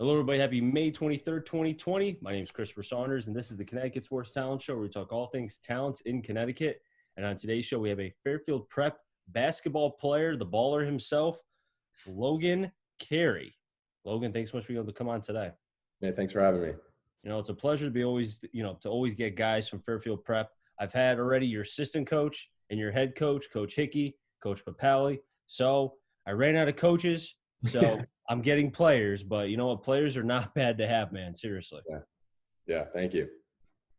Hello, everybody. Happy May 23rd, 2020. My name is Christopher Saunders, and this is the Connecticut Sports Talent Show, where we talk all things talents in Connecticut. And on today's show, we have a Fairfield Prep basketball player, the baller himself, Logan Carey. Logan, thanks so much for being able to come on today. Yeah, thanks for having me. You know, it's a pleasure to be always get guys from Fairfield Prep. I've had already your assistant coach and your head coach, Coach Hickey, Coach Papali. So I ran out of coaches, so I'm getting players. But you know what? Players are not bad to have, man. Seriously. Yeah, thank you.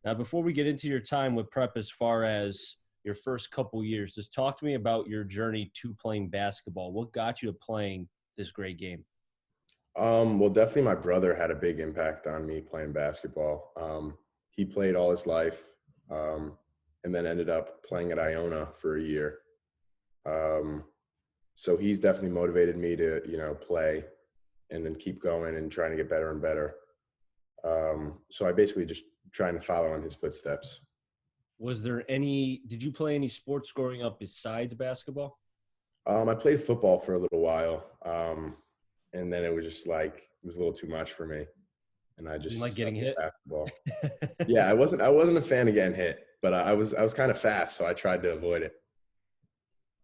Now, before we get into your time with Prep as far as your first couple years, just talk to me about your journey to playing basketball. What got you to playing this great game? Well, definitely my brother had a big impact on me playing basketball. He played all his life, and then ended up playing at Iona for a year. So he's definitely motivated me to, play and then keep going and trying to get better and better. So I basically just trying to follow in his footsteps. Did you play any sports growing up besides basketball? I played football for a little while. And then it was just like, it was a little too much for me. And I just like getting hit. Basketball. Yeah, I wasn't a fan of getting hit, but I was kind of fast, so I tried to avoid it.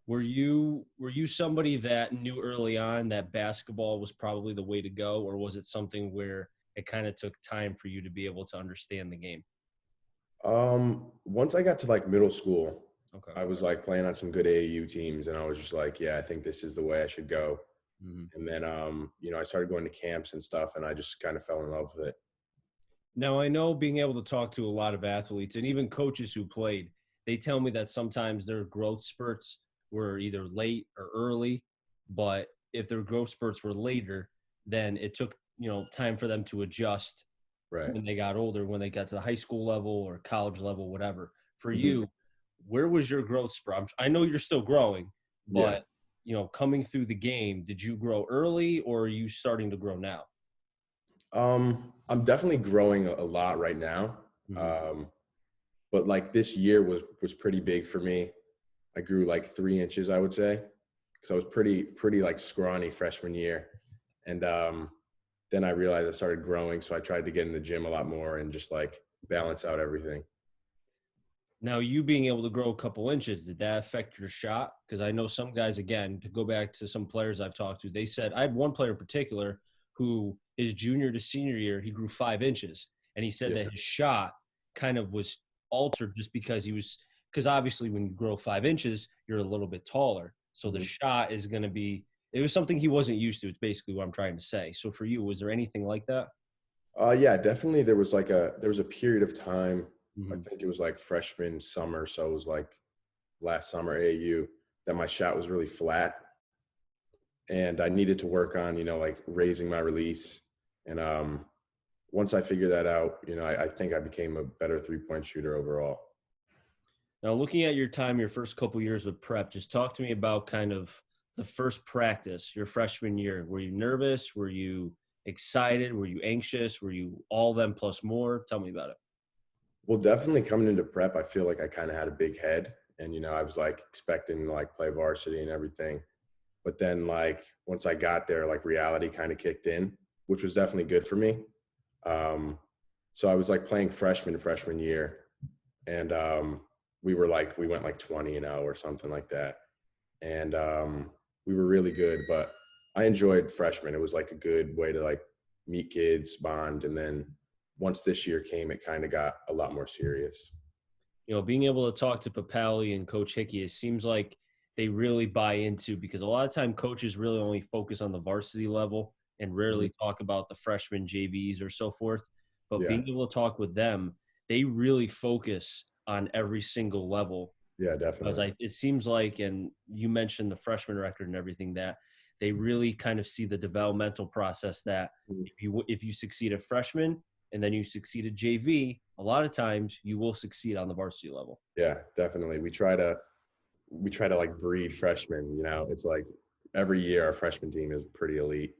Were you somebody that knew early on that basketball was probably the way to go, or was it something where it kind of took time for you to be able to understand the game? Once I got to like middle school, Okay. I was like playing on some good AAU teams, and I was just like, yeah, I think this is the way I should go. Mm-hmm. And then, I started going to camps and stuff, and I just kind of fell in love with it. Now, I know being able to talk to a lot of athletes and even coaches who played, they tell me that sometimes their growth spurts were either late or early, but if their growth spurts were later, then it took, time for them to adjust Right. when they got older, when they got to the high school level or college level, whatever. For Mm-hmm. you, where was your growth spurt? I know you're still growing, but coming through the game, did you grow early or are you starting to grow now? I'm definitely growing a lot right now. Mm-hmm. But like this year was pretty big for me. I grew like 3 inches, I would say, because I was pretty like scrawny freshman year. And then I realized I started growing, so I tried to get in the gym a lot more and just like balance out everything. Now, you being able to grow a couple inches, did that affect your shot? Because I know some guys, again, to go back to some players I've talked to, they said, I had one player in particular who his junior to senior year, he grew 5 inches. And he said that his shot kind of was altered just because because obviously when you grow 5 inches, you're a little bit taller. So the shot is going to be, it was something he wasn't used to. It's basically what I'm trying to say. So for you, was there anything like that? Yeah, definitely. There was a period of time. Mm-hmm. I think it was like freshman summer. So it was like last summer AAU that my shot was really flat. And I needed to work on, like raising my release. And once I figured that out, I think I became a better 3-point shooter overall. Now, looking at your time, your first couple years of prep, just talk to me about kind of the first practice, your freshman year. Were you nervous? Were you excited? Were you anxious? Were you all them plus more? Tell me about it. Well, definitely coming into prep, I feel like I kind of had a big head, and I was like expecting to like play varsity and everything. But then like once I got there, like reality kind of kicked in, which was definitely good for me. So I was like playing freshman year, and we went like 20-0 or something like that, and we were really good. But I enjoyed freshman. It was like a good way to like meet kids, bond, and then once this year came, it kind of got a lot more serious. Being able to talk to Papali and Coach Hickey, it seems like they really buy into, because a lot of time coaches really only focus on the varsity level and rarely talk about the freshman JVs or so forth. But being able to talk with them, they really focus on every single level. Yeah, definitely. It seems like, and you mentioned the freshman record and everything, that they really kind of see the developmental process that if you succeed at freshman and then you succeed at JV, a lot of times you will succeed on the varsity level. Yeah, definitely. We try to like breed freshmen. It's like every year our freshman team is pretty elite.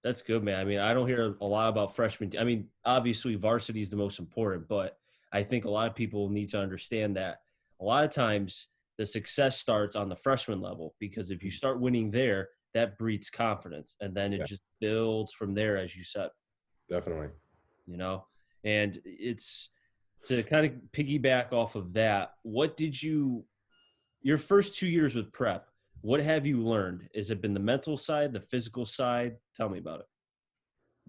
That's good, man. I mean, I don't hear a lot about freshmen. I mean, obviously varsity is the most important, but I think a lot of people need to understand that a lot of times the success starts on the freshman level, because if you start winning there, that breeds confidence. And then it Yeah, just builds from there, as you said, definitely. you know? And it's to kind of piggyback off of that. What did your first 2 years with prep, what have you learned? Has it been the mental side, the physical side? Tell me about it.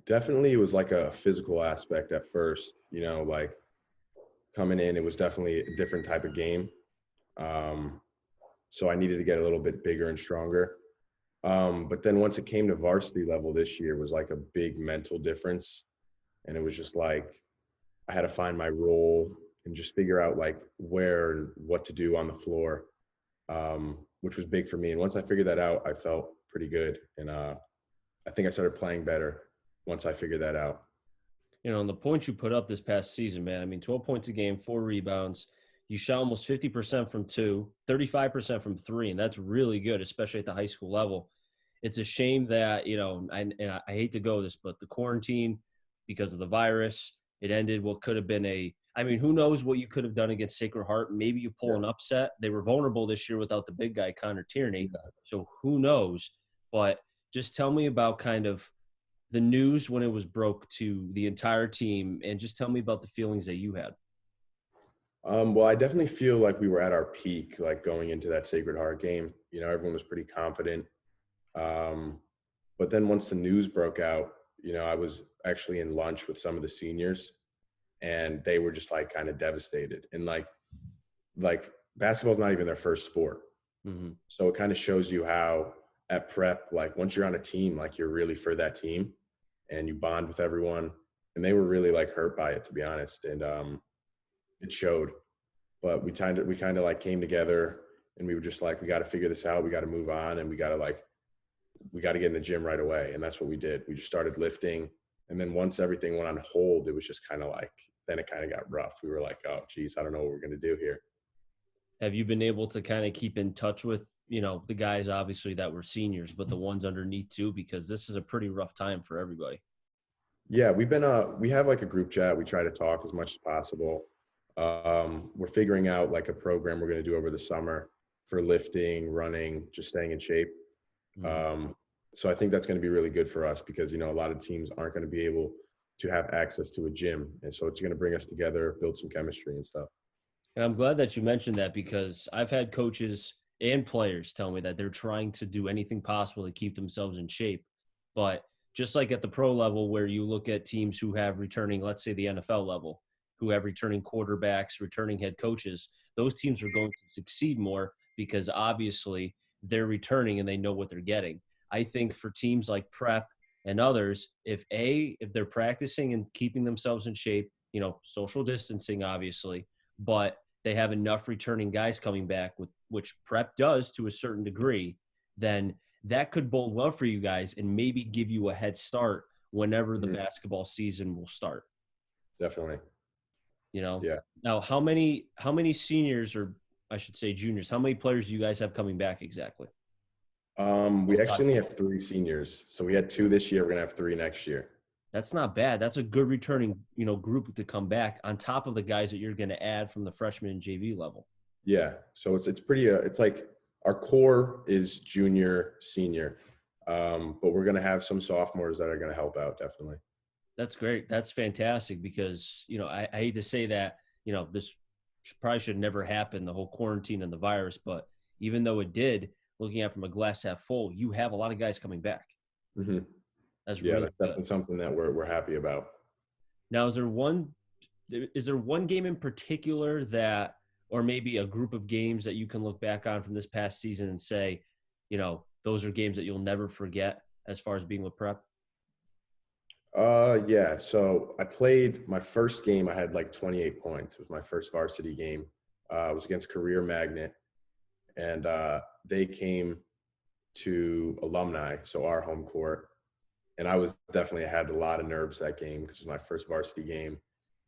Definitely, it was like a physical aspect at first. Like coming in, it was definitely a different type of game. Um, so I needed to get a little bit bigger and stronger. But then once it came to varsity level this year, was like a big mental difference, and it was just like I had to find my role and just figure out like where and what to do on the floor, which was big for me. And once I figured that out, I felt pretty good, and I think I started playing better once I figured that out. And the points you put up this past season, man, I mean, 12 points a game, 4 rebounds. You shot almost 50% from two, 35% from three, and that's really good, especially at the high school level. It's a shame that, I hate to go this, but the quarantine, because of the virus, it ended what could have been who knows what you could have done against Sacred Heart. Maybe you pull Yeah. an upset. They were vulnerable this year without the big guy, Connor Tierney. Yeah. So who knows? But just tell me about kind of the news when it was broke to the entire team, and just tell me about the feelings that you had. Well, I definitely feel like we were at our peak, like going into that Sacred Heart game. Everyone was pretty confident. Um, but then once the news broke out, I was actually in lunch with some of the seniors, and they were just like kind of devastated. And like basketball is not even their first sport, Mm-hmm. so it kind of shows you how at prep, like once you're on a team, like you're really for that team, and you bond with everyone. And they were really like hurt by it, to be honest, and it showed. But we kind of like came together, and we were just like, we got to figure this out. We got to move on, and we got to get in the gym right away. And that's what we did. We just started lifting. And then once everything went on hold, it was just kind of like, then it kind of got rough. We were like, oh geez, I don't know what we're going to do here. Have you been able to kind of keep in touch with, the guys obviously that were seniors, but the ones underneath too, because this is a pretty rough time for everybody? Yeah, we have like a group chat. We try to talk as much as possible. We're figuring out like a program we're going to do over the summer for lifting, running, just staying in shape. Mm-hmm. So I think that's going to be really good for us because, a lot of teams aren't going to be able to have access to a gym. And so it's going to bring us together, build some chemistry and stuff. And I'm glad that you mentioned that, because I've had coaches and players tell me that they're trying to do anything possible to keep themselves in shape. But just like at the pro level, where you look at teams who have returning, let's say the NFL level, who have returning quarterbacks, returning head coaches, those teams are going to succeed more because obviously they're returning and they know what they're getting. I think for teams like Prep and others, if they're practicing and keeping themselves in shape, social distancing, obviously, but they have enough returning guys coming back, with which Prep does to a certain degree, then that could bode well for you guys and maybe give you a head start whenever the basketball season will start. Definitely. Yeah. Now how many seniors, or I should say juniors, how many players do you guys have coming back exactly? We actually only have 3 seniors. So we had 2 this year. We're going to have 3 next year. That's not bad. That's a good returning, group to come back on top of the guys that you're going to add from the freshman and JV level. Yeah. So it's pretty, it's like our core is junior, senior. But we're going to have some sophomores that are going to help out. Definitely. That's great. That's fantastic, because, I hate to say that, this probably should never happen, the whole quarantine and the virus, but even though it did, looking at it from a glass half full, you have a lot of guys coming back. Mm-hmm. That's Yeah, really that's definitely good. something that we're happy about. Now, is there one game in particular that, or maybe a group of games that you can look back on from this past season and say, those are games that you'll never forget as far as being with Prep? Yeah. So I played my first game. I had like 28 points. It was my first varsity game. It was against Career Magnet, and they came to Alumni, so our home court. And I had a lot of nerves that game because it was my first varsity game.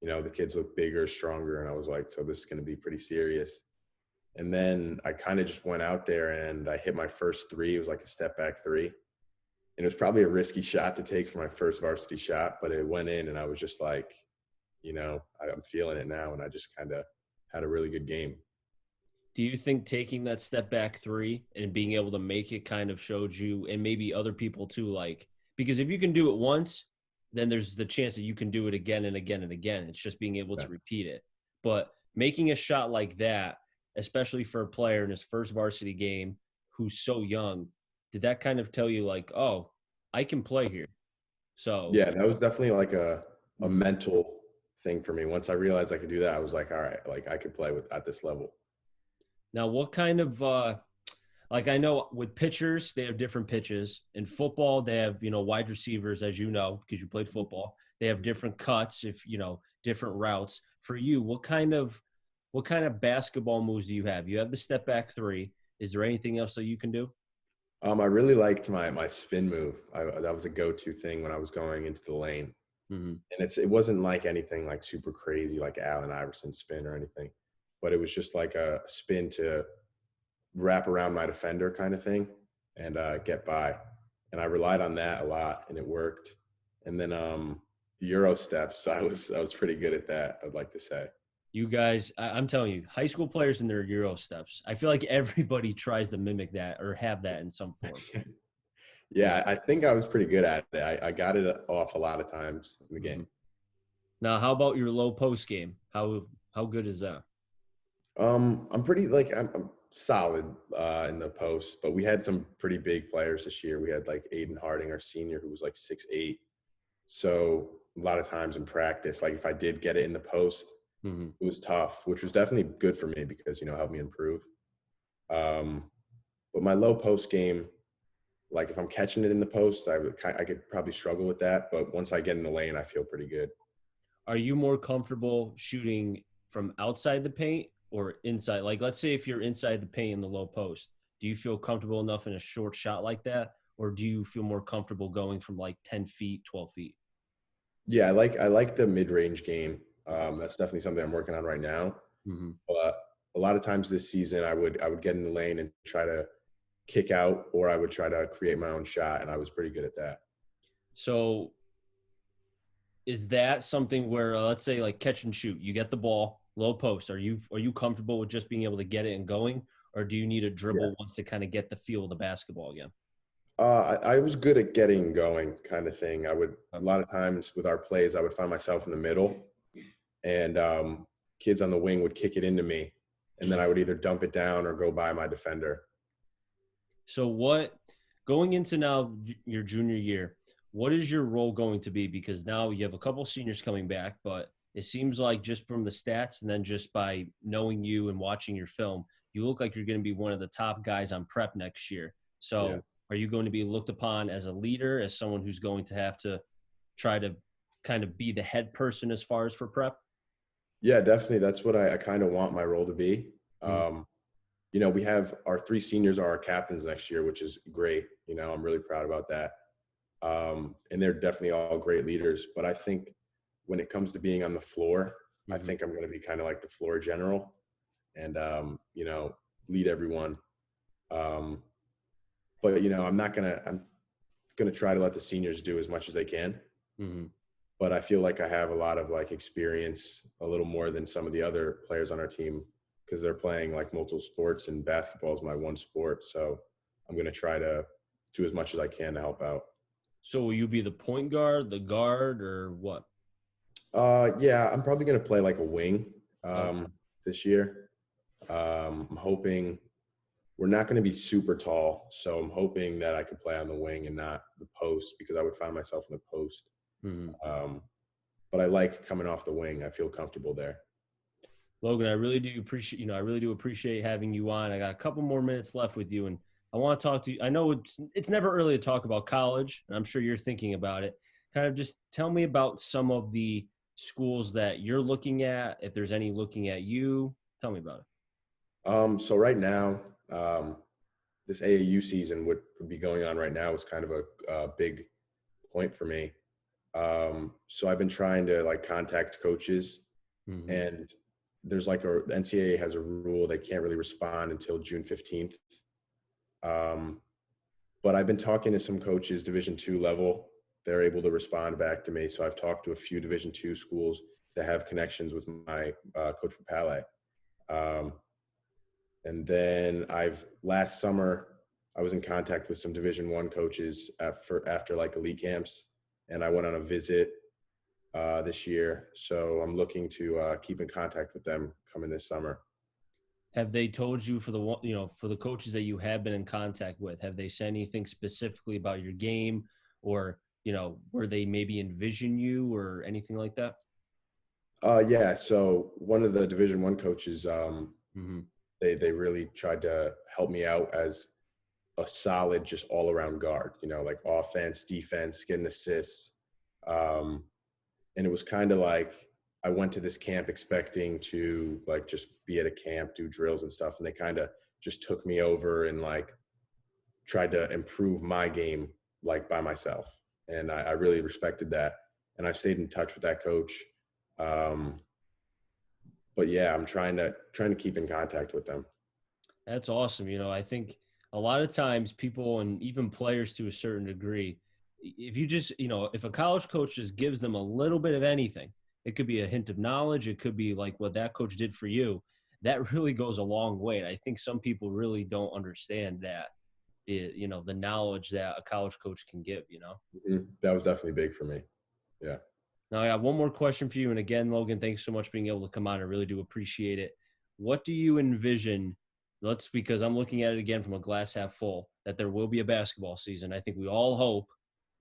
The kids looked bigger, stronger, and I was like, so this is going to be pretty serious. And then I kind of just went out there and I hit my first 3. It was like a step back 3. And it was probably a risky shot to take for my first varsity shot, but it went in, and I was just like, I'm feeling it now. And I just kind of had a really good game. Do you think taking that step back three and being able to make it kind of showed you, and maybe other people too, like, because if you can do it once, then there's the chance that you can do it again and again and again. It's just being able Yeah. to repeat it. But making a shot like that, especially for a player in his first varsity game who's so young, did that kind of tell you, like, oh, I can play here? So, Yeah, that was definitely like a mhm. mental thing for me. Once I realized I could do that, I was like, all right, like I could play with at this level. Now what kind of like I know with pitchers, they have different pitches. In football, they have, wide receivers, as you know, because you played football. They have different cuts, if different routes. For you, what kind of basketball moves do you have? You have the step back three. Is there anything else that you can do? I really liked my spin move. That was a go-to thing when I was going into the lane. Mm-hmm. And it wasn't like anything like super crazy like Allen Iverson spin or anything, but it was just like a spin to wrap around my defender kind of thing and get by. And I relied on that a lot, and it worked. And then Euro steps, I was pretty good at that, I'd like to say. You guys, I'm telling you, high school players in their Euro steps. I feel like everybody tries to mimic that or have that in some form. Yeah, I think I was pretty good at it. I got it off a lot of times in the Mm-hmm. game. Now, how about your low post game? How good is that? I'm pretty like I'm solid in the post, but we had some pretty big players this year. We had like Aiden Harding, our senior, who was like 6'8". So a lot of times in practice, like if I did get it in the post, Mm-hmm. it was tough, which was definitely good for me because helped me improve. Um, but my low post game, like if I'm catching it in the post, I could probably struggle with that. But once I get in the lane, I feel pretty good. Are you more comfortable shooting from outside the paint or inside? Like, let's say if you're inside the paint in the low post, do you feel comfortable enough in a short shot like that? Or do you feel more comfortable going from like 10 feet, 12 feet? Yeah, I like the mid range game. That's definitely something I'm working on right now. Mm-hmm. But a lot of times this season, I would get in the lane and try to kick out, or I would try to create my own shot, and I was pretty good at that. So is that something where, let's say, like catch and shoot, you get the ball, low post. Are you comfortable with just being able to get it and going? Or do you need a Yeah. dribble once to kind of get the feel of the basketball again? I was good at getting going, kind of thing. A Okay. lot of times with our plays, I would find myself in the middle, and kids on the wing would kick it into me, and then I would either dump it down or go by my defender. So what going into now your junior year, what is your role going to be? Because now you have a couple seniors coming back, but it seems like just from the stats and then just by knowing you and watching your film, you look like you're going to be one of the top guys on prep next year. Yeah. So are you going to be looked upon as a leader, as someone who's going to have to try to kind of be the head person as far as for prep? Yeah, definitely. That's what I kind of want my role to be. Mm-hmm. We have our three seniors are our captains next year, which is great. I'm really proud about that. And they're definitely all great leaders. But I think when it comes to being on the floor, I Mm-hmm. think I'm going to be kind of like the floor general and, lead everyone. Um, but, I'm going to try to let the seniors do as much as they can. Mm-hmm. But I feel like I have a lot of like experience, a little more than some of the other players on our team because they're playing like multiple sports and basketball is my one sport. So I'm going to try to do as much as I can to help out. So will you be the point guard, the guard, or what? Yeah, I'm probably going to play like a wing Okay. this year. I'm hoping we're not going to be super tall. So I'm hoping that I could play on the wing and not the post because I would find myself in the post. Mm-hmm. Um, but I like coming off the wing. I feel comfortable there. Logan, I really do appreciate having you on. I got a couple more minutes left with you, and I want to talk to you. I know it's never early to talk about college, and I'm sure you're thinking about it. Kind of just tell me about some of the schools that you're looking at, if there's any looking at you. Tell me about it. So right now, um, this AAU season would be going on right now is kind of a big point for me. So I've been trying to like contact coaches, Mm-hmm. and there's like the NCAA has a rule they can't really respond until June 15th. Um, but I've been talking to some coaches, Division II level. They're able to respond back to me. So I've talked to a few Division II schools that have connections with my coach Papale. Um, And then last summer I was in contact with some Division I coaches after like elite camps, and I went on a visit this year. So I'm looking to keep in contact with them coming this summer. Have they told you, for the one, for the coaches that you have been in contact with, have they said anything specifically about your game, or where they maybe envision you or anything like that? Yeah. So one of the Division I coaches, Mm-hmm. they really tried to help me out as a solid, just all around guard. Like offense, defense, getting assists. Um, and it was kind of like I went to this camp expecting to like just be at a camp, do drills and stuff, and they kind of just took me over and like tried to improve my game like by myself, and I really respected that, and I've stayed in touch with that coach. Um, but yeah, I'm trying to keep in contact with them. That's awesome. I think a lot of times people, and even players to a certain degree, if you just, if a college coach just gives them a little bit of anything, it could be a hint of knowledge. It could be like what that coach did for you. That really goes a long way. And I think some people really don't understand that, the knowledge that a college coach can give. That was definitely big for me. Yeah. Now, I got one more question for you. And again, Logan, thanks so much for being able to come on. I really do appreciate it. What do you envision? Because I'm looking at it again from a glass half full, that there will be a basketball season. I think we all hope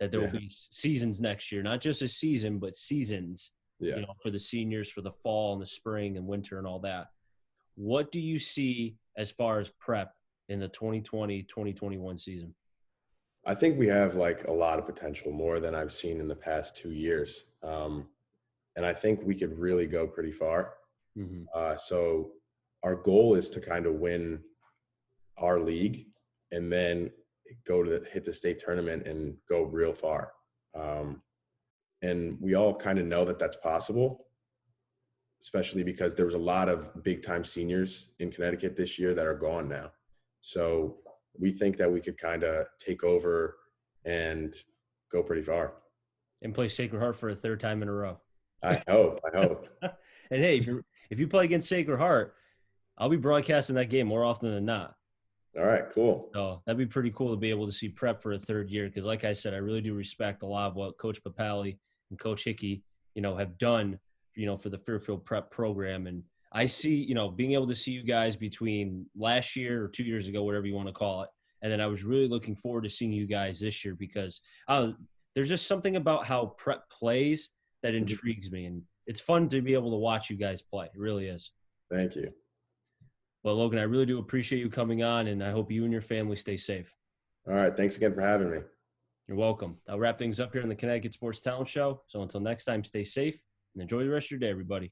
that there will Yeah. be seasons next year, not just a season, but seasons, Yeah. for the seniors, for the fall and the spring and winter and all that. What do you see as far as prep in the 2020-2021 season? I think we have like a lot of potential, more than I've seen in the past 2 years. And I think we could really go pretty far. Mm-hmm. So our goal is to kind of win our league and then hit the state tournament and go real far. Um, and we all kind of know that that's possible, especially because there was a lot of big time seniors in Connecticut this year that are gone now. So we think that we could kind of take over and go pretty far. And play Sacred Heart for a third time in a row. I hope. I hope. And hey, if you play against Sacred Heart, I'll be broadcasting that game more often than not. All right, cool. So that'd be pretty cool to be able to see prep for a third year. Because like I said, I really do respect a lot of what Coach Papali and Coach Hickey, have done, for the Fairfield Prep program. And I see, being able to see you guys between last year or 2 years ago, whatever you want to call it. And then I was really looking forward to seeing you guys this year, because there's just something about how prep plays that intrigues me. And it's fun to be able to watch you guys play. It really is. Thank you. Well, Logan, I really do appreciate you coming on, and I hope you and your family stay safe. All right. Thanks again for having me. You're welcome. I'll wrap things up here in the Connecticut Sports Talent Show. So until next time, stay safe and enjoy the rest of your day, everybody.